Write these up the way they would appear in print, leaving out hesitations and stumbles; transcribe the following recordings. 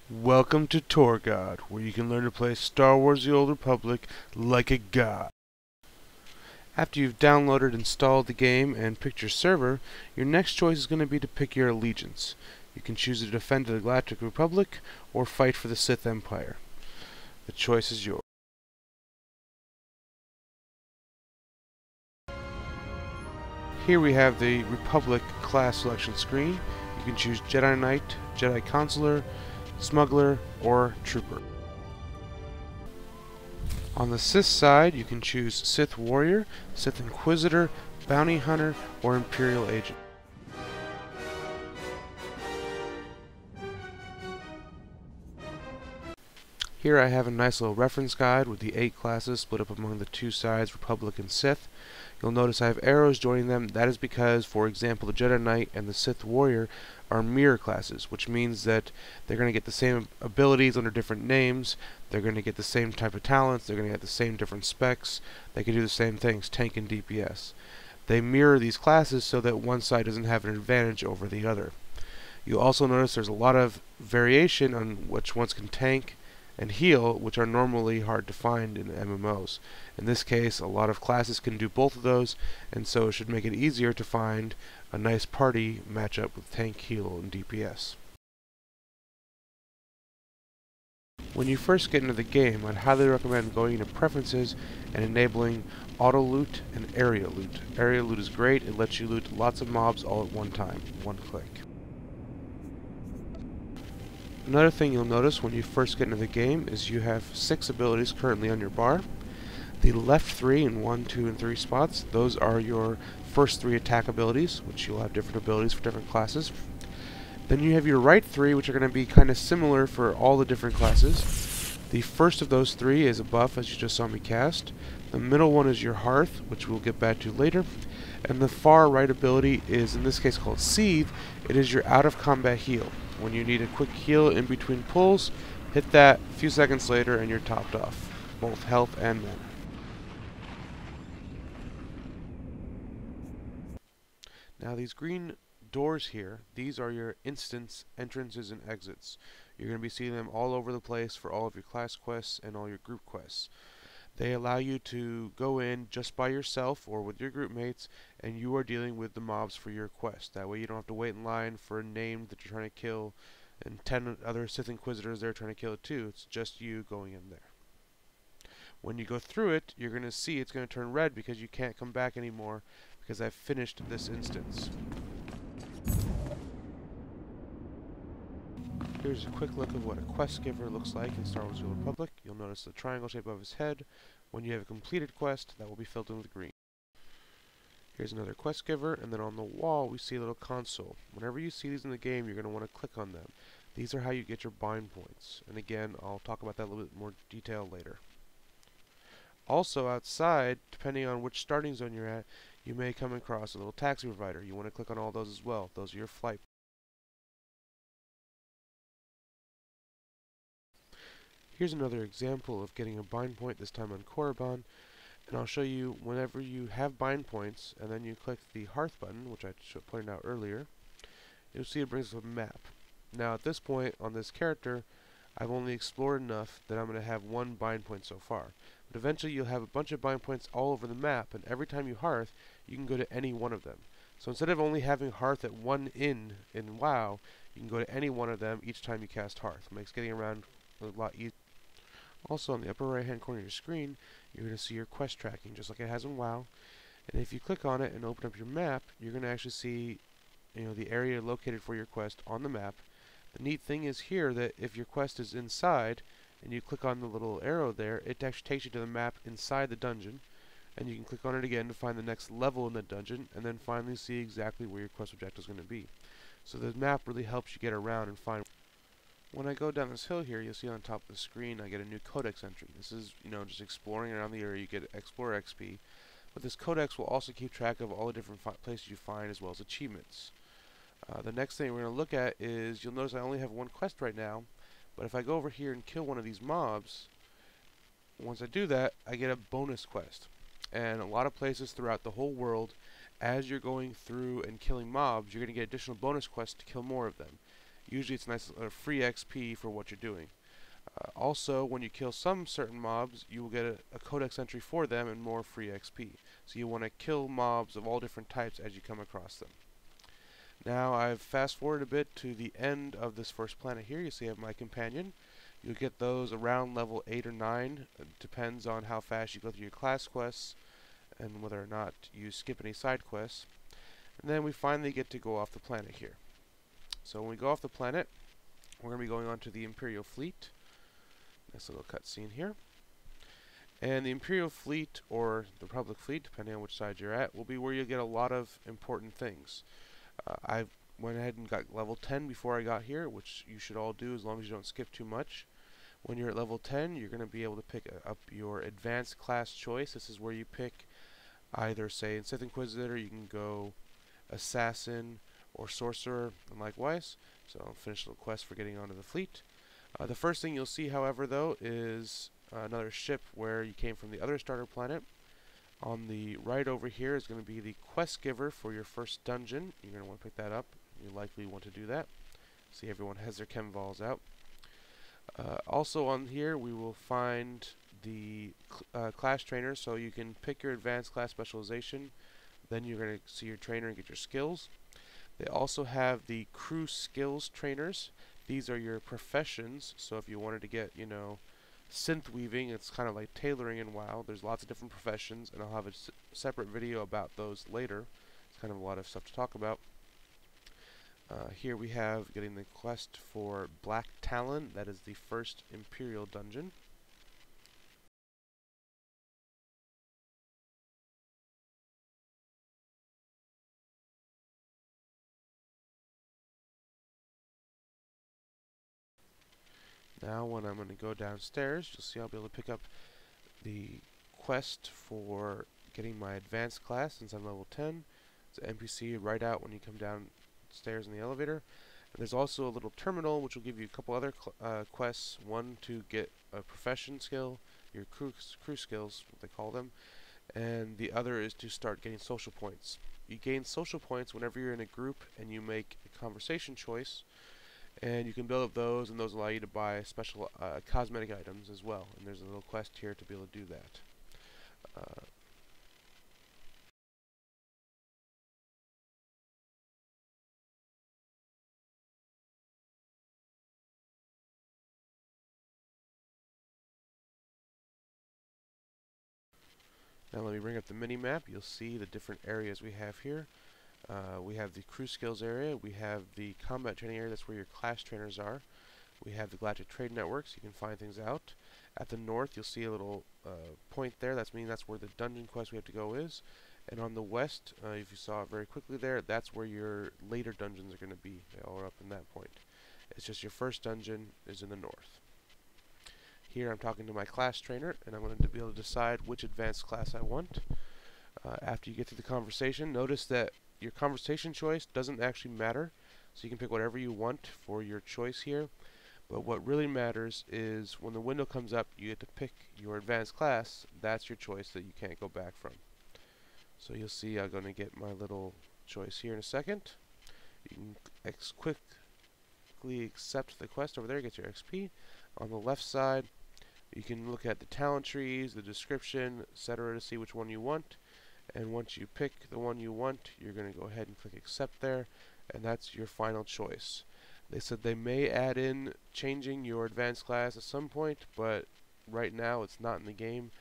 Welcome to TorGod, where you can learn to play Star Wars The Old Republic like a god. After you've downloaded, installed the game, and picked your server, your next choice is going to be to pick your allegiance. You can choose to defend the Galactic Republic or fight for the Sith Empire. The choice is yours. Here we have the Republic class selection screen. You can choose Jedi Knight, Jedi Consular, Smuggler, or Trooper. On the Sith side, you can choose Sith Warrior, Sith Inquisitor, Bounty Hunter, or Imperial Agent. Here I have a nice little reference guide with the 8 classes split up among the two sides, Republic and Sith. You'll notice I have arrows joining them. That is because, for example, the Jedi Knight and the Sith Warrior are mirror classes, which means that they're going to get the same abilities under different names, they're going to get the same type of talents, they're going to get the same different specs, they can do the same things, tank and DPS. They mirror these classes so that one side doesn't have an advantage over the other. You'll also notice there's a lot of variation on which ones can tank and heal, which are normally hard to find in MMOs. In this case, a lot of classes can do both of those, and so it should make it easier to find a nice party matchup with tank, heal, and DPS. When you first get into the game, I'd highly recommend going into Preferences and enabling Auto Loot and Area Loot. Area Loot is great, it lets you loot lots of mobs all at one time, one click. Another thing you'll notice when you first get into the game is you have 6 abilities currently on your bar. The left 3 in 1, 2, and 3 spots, those are your first 3 attack abilities, which you'll have different abilities for different classes. Then you have your right 3, which are going to be kind of similar for all the different classes. The first of those 3 is a buff, as you just saw me cast. The middle one is your Hearth, which we'll get back to later. And the far right ability is, in this case, called Seethe. It is your out-of-combat heal. When you need a quick heal in between pulls, hit that a few seconds later and you're topped off, both health and mana. Now these green doors here, these are your instance entrances and exits. You're going to be seeing them all over the place for all of your class quests and all your group quests. They allow you to go in just by yourself or with your group mates, and you are dealing with the mobs for your quest. That way you don't have to wait in line for a name that you're trying to kill and 10 other Sith Inquisitors there trying to kill it too. It's just you going in there. When you go through it, you're going to see it's going to turn red because you can't come back anymore because I've finished this instance. Here's a quick look of what a quest giver looks like in Star Wars The Old Republic. You'll notice the triangle shape above his head. When you have a completed quest, that will be filled in with green. Here's another quest giver, and then on the wall we see a little console. Whenever you see these in the game, you're going to want to click on them. These are how you get your bind points. And again, I'll talk about that in a little bit more detail later. Also outside, depending on which starting zone you're at, you may come across a little taxi provider. You want to click on all those as well. Those are your flight. Here's another example of getting a bind point, this time on Korriban, and I'll show you whenever you have bind points and then you click the Hearth button, which I pointed out earlier, you'll see it brings up a map. Now at this point on this character, I've only explored enough that I'm going to have 1 bind point so far. But eventually you'll have a bunch of bind points all over the map, and every time you Hearth, you can go to any one of them. So instead of only having Hearth at one in WoW, you can go to any one of them each time you cast Hearth. It makes getting around a lot easier. Also on the upper right hand corner of your screen, you're going to see your quest tracking, just like it has in WoW. And if you click on it and open up your map, you're going to actually see the area located for your quest on the map. The neat thing is here that if your quest is inside and you click on the little arrow there, it actually takes you to the map inside the dungeon, and you can click on it again to find the next level in the dungeon, and then finally see exactly where your quest objective is going to be. So the map really helps you get around and find. When I go down this hill here, you'll see on top of the screen I get a new codex entry. This is, just exploring around the area. You get Explorer XP. But this codex will also keep track of all the different places you find as well as achievements. The next thing we're going to look at is, you'll notice I only have 1 quest right now, but if I go over here and kill one of these mobs, once I do that, I get a bonus quest. And a lot of places throughout the whole world, as you're going through and killing mobs, you're going to get additional bonus quests to kill more of them. Usually it's nice free XP for what you're doing. Also, when you kill some certain mobs, you will get a codex entry for them and more free XP. So you want to kill mobs of all different types as you come across them. Now I've fast forwarded a bit to the end of this first planet here. You see I have my companion. You'll get those around level 8 or 9. It depends on how fast you go through your class quests and whether or not you skip any side quests. And then we finally get to go off the planet here. So when we go off the planet, we're going to be going on to the Imperial Fleet. Nice little cutscene here. And the Imperial Fleet, or the Republic Fleet, depending on which side you're at, will be where you'll get a lot of important things. I went ahead and got level 10 before I got here, which you should all do as long as you don't skip too much. When you're at level 10, you're going to be able to pick up your advanced class choice. This is where you pick either, say, in Sith Inquisitor, you can go Assassin or Sorcerer, and likewise. So I'll finish the quest for getting onto the fleet. The first thing you'll see, however, though, is another ship where you came from the other starter planet. On the right over here is going to be the quest giver for your first dungeon. You're going to want to pick that up. You likely want to do that. See, everyone has their chem balls out. Also on here, we will find the class trainer, so you can pick your advanced class specialization. Then you're going to see your trainer and get your skills. They also have the crew skills trainers. These are your professions, so if you wanted to get, synth weaving, it's kind of like tailoring in WoW. There's lots of different professions, and I'll have a separate video about those later. It's kind of a lot of stuff to talk about. Here we have getting the quest for Black Talon. That is the first Imperial dungeon. Now when I'm going to go downstairs, you'll see I'll be able to pick up the quest for getting my advanced class since I'm level 10. It's an NPC right out when you come downstairs in the elevator. And there's also a little terminal which will give you a couple other quests. One to get a profession skill, your crew skills, what they call them. And the other is to start getting social points. You gain social points whenever you're in a group and you make a conversation choice. And you can build up those, and those allow you to buy special cosmetic items as well. And there's a little quest here to be able to do that. Now let me bring up the mini-map. You'll see the different areas we have here. We have the crew skills area. We have the combat training area. That's where your class trainers are. We have the galactic trade networks. You can find things out. At the north, you'll see a little point there. That's where the dungeon quest we have to go is. And on the west, if you saw it very quickly there, that's where your later dungeons are going to be. They all are up in that point. It's just your first dungeon is in the north. Here I'm talking to my class trainer, and I'm going to be able to decide which advanced class I want. After you get through the conversation, notice that your conversation choice doesn't actually matter. So you can pick whatever you want for your choice here. But what really matters is when the window comes up, you get to pick your advanced class. That's your choice that you can't go back from. So you'll see I'm going to get my little choice here in a second. You can quickly accept the quest over there, get your XP. On the left side, you can look at the talent trees, the description, etc. to see which one you want. And once you pick the one you want, you're going to go ahead and click accept there, and that's your final choice. They said they may add in changing your advanced class at some point, but right now it's not in the game,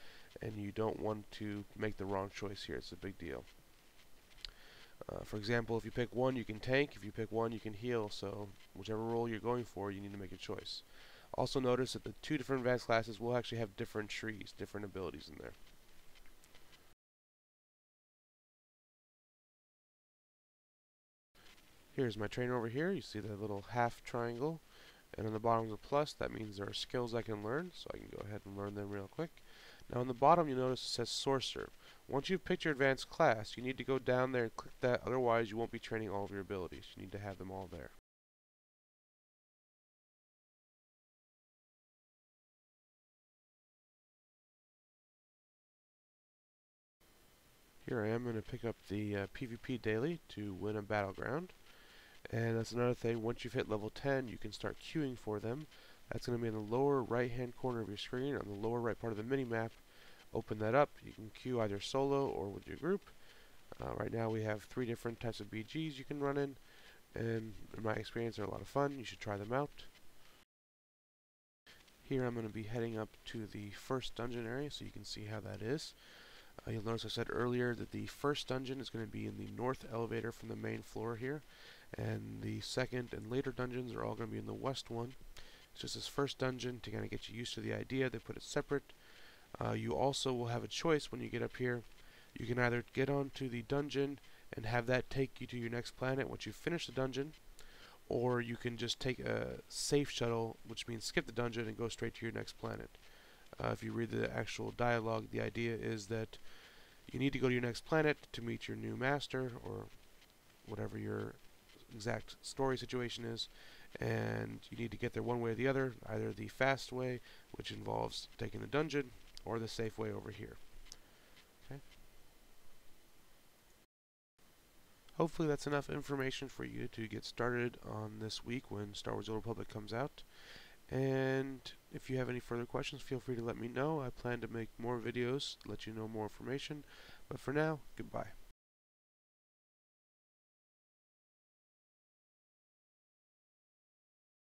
and you don't want to make the wrong choice here. It's a big deal. For example, if you pick one, you can tank. If you pick one, you can heal. So whichever role you're going for, you need to make a choice. Also notice that the two different advanced classes will actually have different trees, different abilities in there. Here's my trainer over here. You see the little half triangle, and on the bottom is a plus. That means there are skills I can learn, so I can go ahead and learn them real quick. Now on the bottom you'll notice it says Sorcerer. Once you've picked your advanced class, you need to go down there and click that, otherwise you won't be training all of your abilities. You need to have them all there. Here I am going to pick up the PvP daily to win a battleground. And that's another thing, once you've hit level 10, you can start queuing for them. That's going to be in the lower right hand corner of your screen, on the lower right part of the mini-map. Open that up, you can queue either solo or with your group. Right now we have 3 different types of BGs you can run in, and in my experience they're a lot of fun. You should try them out. Here I'm going to be heading up to the first dungeon area so you can see how that is. You'll notice I said earlier that the first dungeon is going to be in the north elevator from the main floor here, and the second and later dungeons are all going to be in the west one. It's just this first dungeon to kind of get you used to the idea. They put it separate. You also will have a choice when you get up here. You can either get onto the dungeon and have that take you to your next planet once you finish the dungeon, or you can just take a safe shuttle, which means skip the dungeon and go straight to your next planet. If you read the actual dialogue, the idea is that you need to go to your next planet to meet your new master, or whatever your exact story situation is, and you need to get there one way or the other, either the fast way, which involves taking the dungeon, or the safe way over here. Okay. Hopefully that's enough information for you to get started on this week when Star Wars: The Old Republic comes out. And if you have any further questions, feel free to let me know. I plan to make more videos to let you know more information. But for now, goodbye.